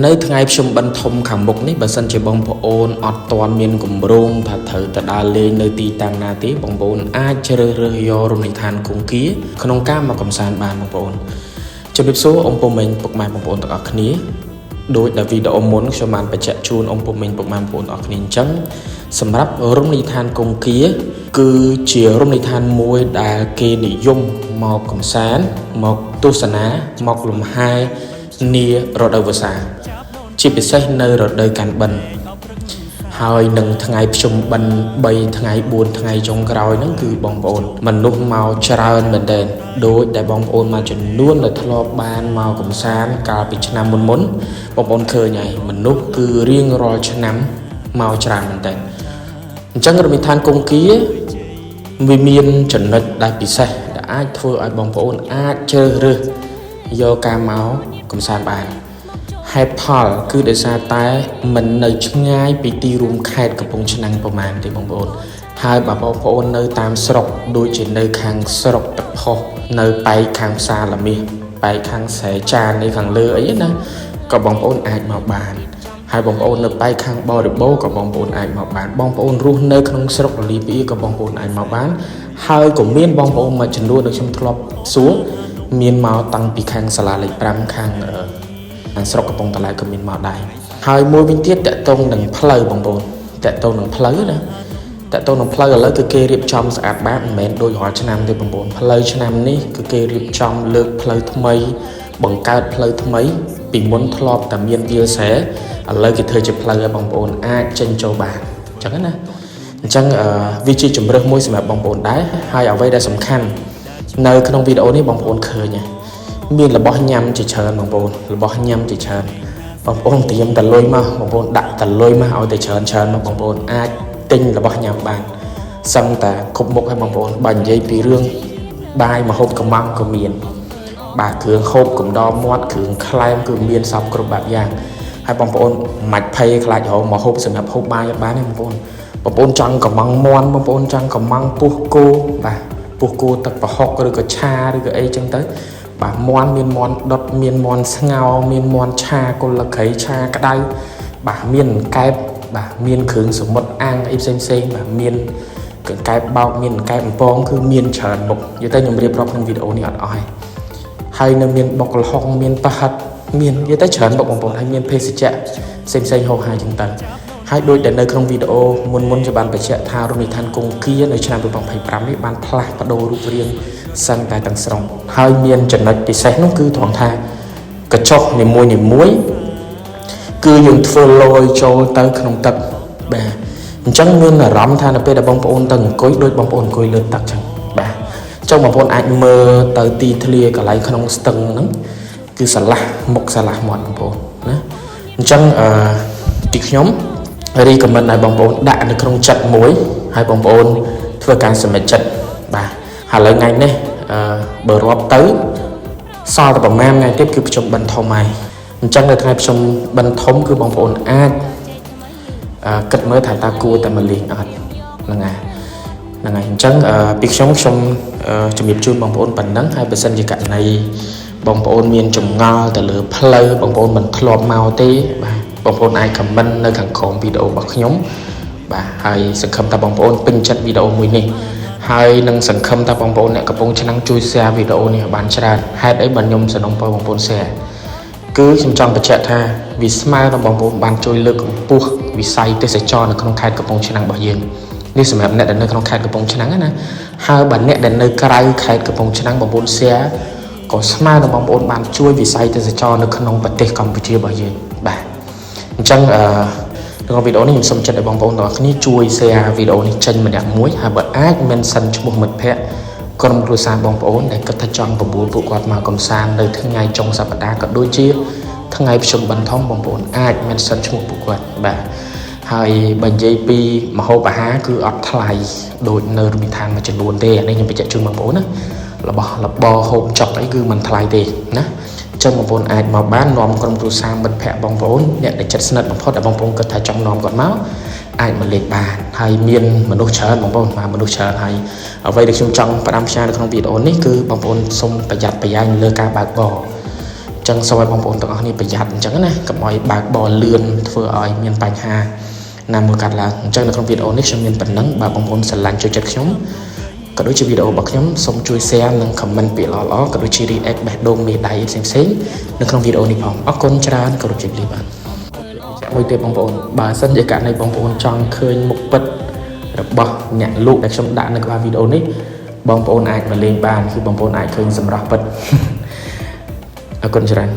nơiថ្ងៃខ្ញុំបិណ្ឌធំខាងមុខនេះបើសិនជាបងប្អូនអត់ទាន់មានគម្រោងថាត្រូវទៅដើរលេងនៅទីតាំងណាទេបងប្អូនអាចជ្រើសរើសយករមណីយដ្ឋានគង្គាក្នុងការមកកំសាន្តបានបងប្អូនជំរាបសួរអង្គពុំមិញពុកម៉ែបងប្អូនទាំងអស់គ្នាដោយដែលវីដេអូមុនខ្ញុំបានបញ្ជាក់ជូនអង្គពុំមិញពុកម៉ែបងប្អូនទាំងអស់គ្នាអញ្ចឹងសម្រាប់រមណីយដ្ឋានគង្គាគឺជារមណីយដ្ឋានមួយដែលគេនិយមមកកំសាន្តមកទស្សនាមកលំហែនារដូវវស្សាជាពិសេសនៅរដូវកាន់បិណ្ឌហើយនឹងថ្ងៃភ្ជុំបិណ្ឌ3ថ្ងៃ4ថ្ងៃចុងក្រោយហ្នឹងគឺបងប្អូនមនុស្សមកច្រើនមែនទែនដោយដែលបងប្អូនមួយចំនួនដែលធ្លាប់បានមកកំសាន្តកាលពីឆ្នាំមុនបងប្អូនឃើញហើយមនុស្សគឺរៀងរាល់ឆ្នាំមកច្រើនមែនទែនអញ្ចឹងរមណីយដ្ឋានគង្គាវាមានចំណុចដែលពិសេសដែលអាចធ្វើឲ្យបងប្អូនអាចជ្រើសរើសយកការមកកំសាន្តបានហេតុផលគឺដោយសារតែមិននៅឆ្ងាយពីទីរួមខេត្តកំពង់ឆ្នាំងប្រមាណទេបងប្អូនហើយបើបងប្អូននៅតាមស្រុកដូចជានៅខាងស្រុកទឹកផុសនៅប៉ែកខាងផ្សារល្មាសប៉ែកខាងស្រែចាននេះខាងលើអីណាក៏បងប្អូនអាចមកបានហើយបងប្អូននៅប៉ែកខាងបរិបូរក៏បងប្អូនអាចមកបានបងប្អូនរស់នៅក្នុងស្រុកលីពីក៏បងប្អូនអាចមកបានហើយក៏មានបងប្អូនមួយចំនួនដូចខ្ញុំធ្លាប់សួរមានមកតាំងពីខាងសាលាលេខ5ខាងស្រុកកំពង់តឡែក៏មានមកដែរហើយមួយវិញទៀតតកតងនឹងផ្លូវបងប្អូនតកតងនឹងផ្លូវណាតកតងនឹងផ្លូវឥឡូវគឺគេរៀបចំស្អាតបាតមិនមែនដូចរាល់ឆ្នាំទេបងប្អូនផ្លូវឆ្នាំនេះគឺគេរៀបចំលើកផ្លូវថ្មីបង្កើតផ្លូវថ្មីពីមុនធ្លាប់តែមានវាលស្រែឥឡូវគេធ្វើជាផ្លូវឲ្យបងប្អូនអាចចេញចូលបានអញ្ចឹងណាអញ្ចឹងវាជាជំរើសមួយសម្រាប់បងប្អូនដែរហើយអ្វីដែលសំខាន់នៅក្នុងវីដេអូនេះបងប្អូនឃើញមានរបស់ញ៉ាំជាច្រើនបងប្អូនរបស់ញ៉ាំជាច្រើនបងប្អូនត្រៀមតលុយមកបងប្អូនដាក់តលុយមកឲ្យតែច្រើនមកបងប្អូនអាចទិញរបស់ញ៉ាំបានសឹងតែគ្រប់មុខឲ្យបងប្អូនបើនិយាយពីរឿងបាយម្ហូបកំងក៏មានបាទគ្រឿងហូបកំដរមាត់គ្រឿងក្លែមគឺមានសពគ្រប់បែបយ៉ាងហើយបងប្អូនមិនភ័យខ្លាចរកមកហូបសម្រាប់ហូបបាយអត់បានទេបងប្អូនចង់កំងមាន់បងប្អូនចង់កំងពោះគោបាទពោះគោទឹកប្រហុកឬក៏ឆាឬក៏អីចឹងទៅបាទមាន់មានមាន់ដុតមានមាន់ស្ងោរមានមាន់ឆាកុលក្រៃឆាក្តៅបាទមានកែបបាទមានគ្រឿងសមុទ្រអាំងអីផ្សេងបាទមានកែបបោកមានកែបបំពងគឺមានច្រើនមុខនិយាយទៅខ្ញុំរៀបរាប់ក្នុងវីដេអូនេះអត់អស់ហើយនៅមានបុកលហុងមានប្រហិតមាននិយាយទៅច្រើនមុខបងប្អូនហើយមានភេសជ្ជៈផ្សេងហូរហាចឹងទៅហើយដូចដែលនៅក្នុងវីដេអូមុនជាបានបញ្ជាក់ថារមណីយដ្ឋានគង្គានៅឆ្នាំ2025នេះបានផ្លាស់ប្ដូររូបរាងសឹងតែទាំងស្រុងហើយមានចំណុចពិសេសនោះគឺត្រង់ថាកញ្ចក់នីមួយគឺយើងធ្វើលយចូលទៅក្នុងទឹកបាទអញ្ចឹងមានអារម្មណ៍ថានៅពេលដែលបងប្អូនទៅអង្គុយដូចបងប្អូនអង្គុយលើទឹកចឹងបាទចុះបងប្អូនអាចមើលទៅទីធ្លាកន្លែងក្នុងស្ទឹងហ្នឹងគឺស្រឡះមុខស្រឡះមាត់បងប្អូនណាអញ្ចឹងទីខ្ញុំរីកមិនឲ្យបងប្អូនដាក់នៅក្នុងចិត្តមួយហើយបងប្អូនធ្វើការសម្រេចចិត្តបាទហើយឥឡូវថ្ងៃនេះបើរាប់ទៅសល់តែប្រហែលថ្ងៃទៀតគឺភ្ជុំបិណ្ឌធំហើយអញ្ចឹងនៅថ្ងៃភ្ជុំបិណ្ឌធំគឺបងប្អូនអាចគិតមើលថាតើគួរតែមកលេងអត់ហ្នឹងហើយអញ្ចឹងពីខ្ញុំជំរាបជូនបងប្អូនប៉ុណ្ណឹងហើយបើសិនជាករណីបងប្អូនមានចម្ងល់ទៅលើផ្លូវបងប្អូនមិនធ្លាប់មកទេបាទបងប្អូនអាច comment នៅខាងក្រោមវីដេអូរបស់ខ្ញុំបាទហើយសង្ឃឹមថាបងប្អូនពេញចិត្តវីដេអូមួយនេះហើយនឹងសង្ឃឹមថាបងប្អូនអ្នកកំពុងឆ្នាំងជួយ share វីដេអូនេះឲ្យបានច្រើនហេតុអីបើខ្ញុំសនំពរបងប្អូន share គឺខ្ញុំចង់បញ្ជាក់ថាវាស្មើដល់បងប្អូនបានជួយលើកកម្ពស់វិស័យទេសចរនៅក្នុងខេត្តកំពង់ឆ្នាំងរបស់យើងនេះសម្រាប់អ្នកដែលនៅក្នុងខេត្តកំពង់ឆ្នាំងណាហើយបើអ្នកដែលនៅក្រៅខេត្តកំពង់ឆ្នាំងបងប្អូន share ក៏ស្មើដល់បងប្អូនបានជួយវិស័យទេសចរនៅក្នុងប្រទេសកម្ពុជារបស់យើងបាទអញ្ចឹងក្នុងវីដេអូនេះខ្ញុំសូមចិត្តឲ្យបងប្អូនទាំងអស់គ្នាជួយ share វីដេអូនេះចេញម្នាក់មួយហើយបើអាច mention ឈ្មោះមិត្តភ័ក្តិក្រុមគ្រួសារបងប្អូនដែលគិតថាចង់បបួលពួកគាត់មកកំសាន្តនៅថ្ងៃចុងសប្តាហ៍ក៏ដូចជាថ្ងៃភ្ជុំបិណ្ឌធំបងប្អូនអាច mention ឈ្មោះពួកគាត់បាទហើយបើនិយាយពីម្ហូបអាហារគឺអត់ថ្លៃដូចនៅរមណីយដ្ឋានមួយចំនួនទេអានេះខ្ញុំបញ្ជាក់ជូនបងប្អូនណារបស់របរហូបចុកអីគឺមិនថ្លៃទេណាចឹងបងប្អូនអាចមកបាននាំក្រុមគ្រួសារមិត្តភ័ក្តិបងប្អូនអ្នកដែលជិតស្និទ្ធបំផុតដែលបងប្អូនគិតថាចង់នាំគាត់មកអាចមកលេងបានហើយមានមនុស្សច្រើនបងប្អូនបាទមនុស្សច្រើនហើយអ្វីដែលខ្ញុំចង់ផ្ដាំផ្ញើនៅក្នុងវីដេអូនេះគឺបងប្អូនសូមប្រយ័ត្នប្រយែងលើការបើកបរ ចឹងសូមឲ្យបងប្អូនទាំងអស់គ្នាប្រយ័ត្នអញ្ចឹងណាកុំឲ្យបើកបរលឿនធ្វើឲ្យមានបញ្ហាណាមួយកាត់ឡើងអញ្ចឹងនៅក្នុងវីដេអូនេះខ្ញុំមានប៉ុណ្ណឹងបើបងប្អូនស្រឡាញ់ចូលចិត្តខ្ញុំក៏ដូចជាវីដេអូរបស់ខ្ញុំសូមជួយ share និង comment ពាក្យល្អៗក៏ដូចជា react បេះដូងមេដៃផ្សេងៗនៅក្នុងវីដេអូនេះផងអរគុណច្រើនគោរពជម្រាបបាទមួយទៀតបងប្អូនបើសិនជាករណីបងប្អូនចង់ឃើញមុខពិតរបស់អ្នកលក់ដែលខ្ញុំដាក់នៅក្បាលវីដេអូនេះបងប្អូនអាចមកលេងបានគឺបងប្អូនអាចឃើញសម្រស់ពិតអរគុណច្រើន